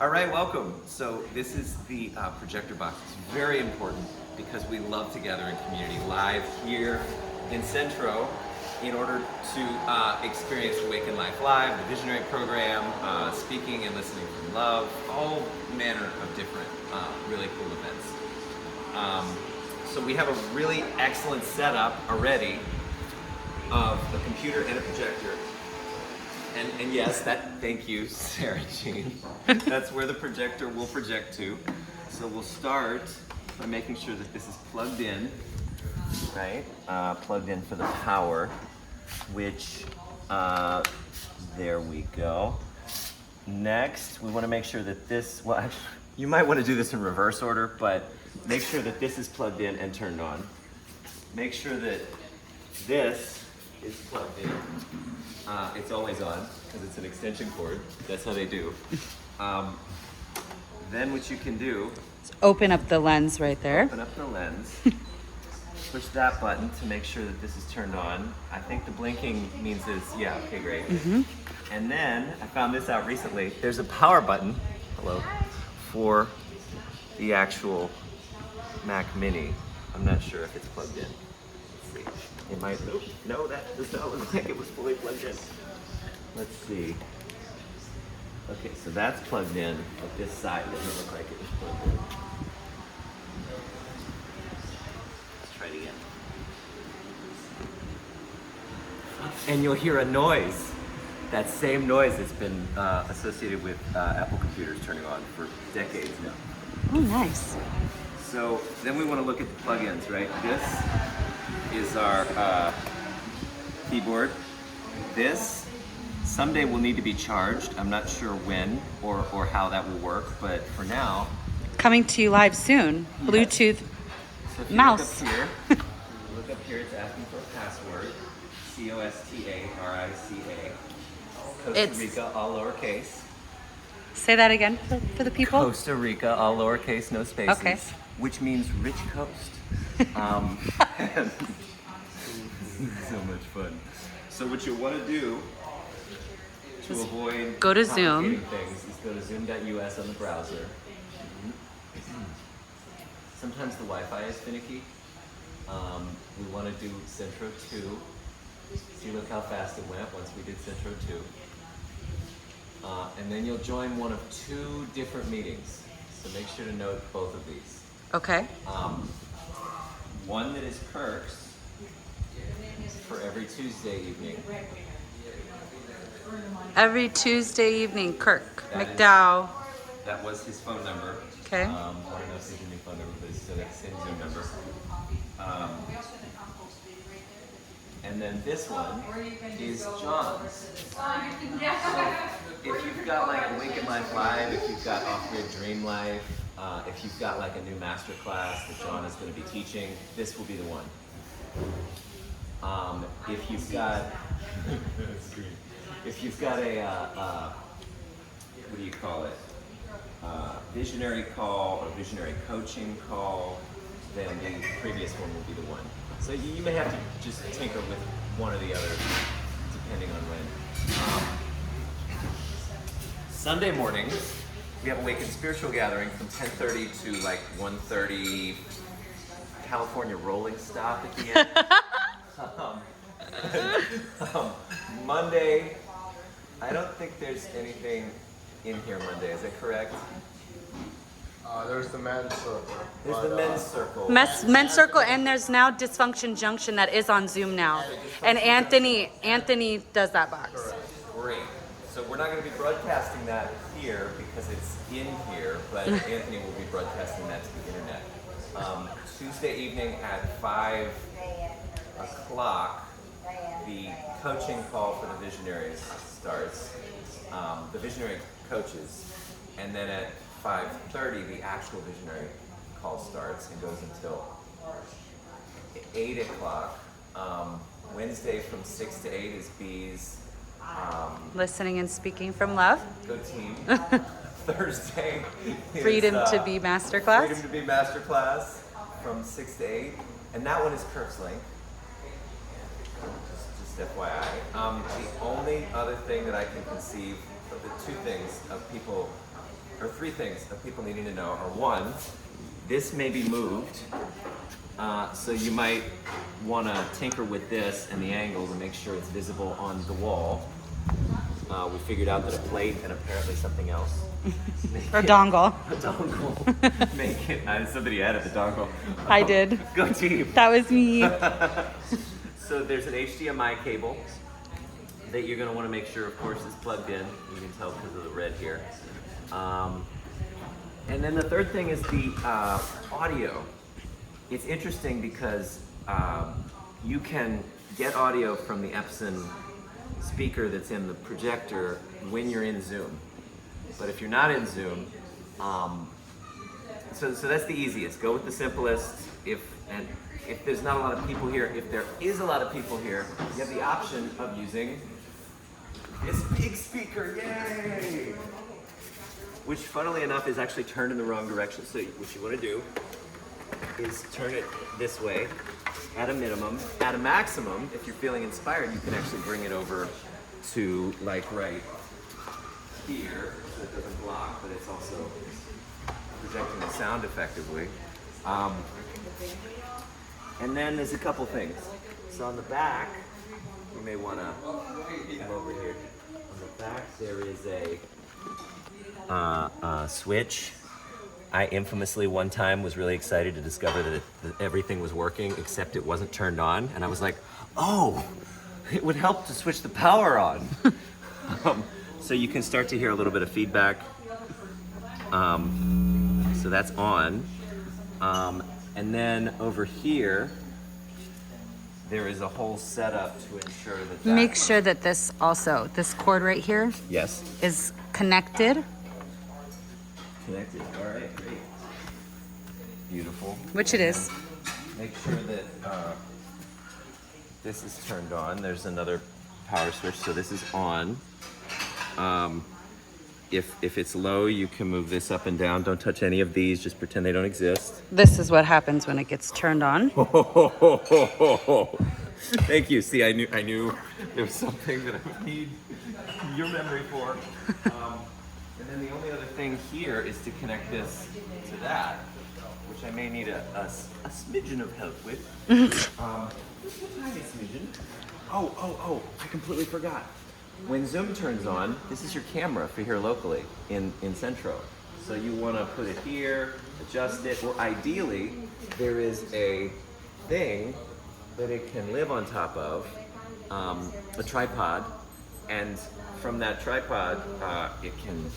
All right, welcome. So this is the projector box. It's very important because we love to gather in community live here in Centro in order to experience Awaken Life Live, the Visionary program, speaking and listening from love, all manner of different really cool events. So we have a really excellent setup already of a computer and a projector. And yes, thank you, Sarah Jean. That's where the projector will project to. So we'll start by making sure that this is plugged in, right? Plugged in for the power, which, there we go. Next, we want to make sure that this, well, actually, you might want to do this in reverse order, but make sure that this is plugged in and turned on. Make sure that this is plugged in. It's always on because it's an extension cord. That's how they do. Then what you can do, open up the lens right there. Open up the lens. Push that button to make sure that this is turned on. I think the blinking means it's, yeah, okay, great. And then I found this out recently. There's a power button, hello, for the actual Mac Mini. I'm not sure if it's plugged in. Let's see. It might, no, that does not look like it was fully plugged in. Let's see. Okay, so that's plugged in, but this side doesn't look like it was plugged in. Let's try it again. And you'll hear a noise. That same noise that's been associated with Apple computers turning on for decades now. Oh, nice. So then we want to look at the plugins, right? This is our keyboard. This someday will need to be charged. I'm not sure when or how that will work, but for now. Coming to you live soon. Yes. Bluetooth so if you mouse. Look up here, it's asking for a password. COSTARICA. Costa Rica, all lowercase. Say that again for the people. Costa Rica, all lowercase, no spaces. Okay. Which means rich coast. And so much fun. So what you want to do to avoid go to Zoom things is go to zoom.us on the browser. Sometimes the Wi-Fi is finicky. We want to do Centro 2. See, look how fast it went once we did Centro 2. And then you'll join one of two different meetings. So make sure to note both of these. Okay. One that is Kirk's for every Tuesday evening. Every Tuesday evening, Kirk McDowell. That was his phone number. Okay. I don't know if he's a new phone number, but it's still that same Zoom number. And then this one is John's. So if you've got like Awaken Life Live, if you've got Off-Grid Dream Life, if you've got like a new master class that John is going to be teaching, this will be the one. If you've got, if you've got a, what do you call it? Visionary call or visionary coaching call, then the previous one will be the one. So you may have to just tinker with one or the other, depending on when. Sunday mornings, we have Awaken Spiritual Gathering from 10:30 to like 1:30, California rolling stop at the end. Monday, I don't think there's anything in here Monday, is that correct? There's the men's circle. There's the men's circle. Men's circle, and there's now Dysfunction Junction that is on Zoom now. And Anthony does that box. Great. So we're not going to be broadcasting that here because it's in here, but Anthony will be broadcasting that to the internet. Tuesday evening at 5 o'clock, the coaching call for the visionaries starts, the visionary coaches, and then at 5:30, the actual visionary call starts and goes until 8 o'clock. Wednesday from 6 to 8 is B's. Listening and speaking from love. Go team. Thursday is, Freedom to be masterclass. Freedom to be masterclass from 6 to 8. And that one is Kirk's link. Just FYI. The only other thing that I can conceive, the two things of people or three things that people needing to know are: one, this may be moved, so you might want to tinker with this and the angle to make sure it's visible on the wall. We figured out that a plate and apparently something else. Or dongle. A dongle. Make it. Somebody added the dongle. I did. Go team. That was me. So there's an HDMI cable that you're going to want to make sure, of course, is plugged in. You can tell because of the red here. And then the third thing is the audio. It's interesting because you can get audio from the Epson speaker that's in the projector when you're in Zoom. But if you're not in Zoom, so that's the easiest. Go with the simplest. If there's not a lot of people here, if there is a lot of people here, you have the option of using this big speaker. Yay! Which, funnily enough, is actually turned in the wrong direction. So what you want to do is turn it this way at a minimum. At a maximum, if you're feeling inspired, you can actually bring it over to like right here, so it doesn't block, but it's also projecting the sound effectively. And then there's a couple things. So on the back, you may want to come over here. On the back, there is a switch. I infamously one time was really excited to discover that everything was working except it wasn't turned on, and I was like, oh, it would help to switch the power on. So you can start to hear a little bit of feedback. So that's on. And then over here, there is a whole setup to ensure that Make sure that this cord right here Yes. is connected, Connected. All right, great. Beautiful. which it is. Make sure that this is turned on. There's another power switch, so this is on. If it's low, you can move this up and down. Don't touch any of these. Just pretend they don't exist. This is what happens when it gets turned on. Thank you. See, I knew there was something that I would need your memory for. And then the only other thing here is to connect this to that, which I may need a smidgen of help with. Just a tiny smidgen. Oh, I completely forgot. When Zoom turns on, this is your camera for here locally in Centro. So you want to put it here, adjust it, or ideally, there is a thing that it can live on top of, a tripod, and from that tripod, it can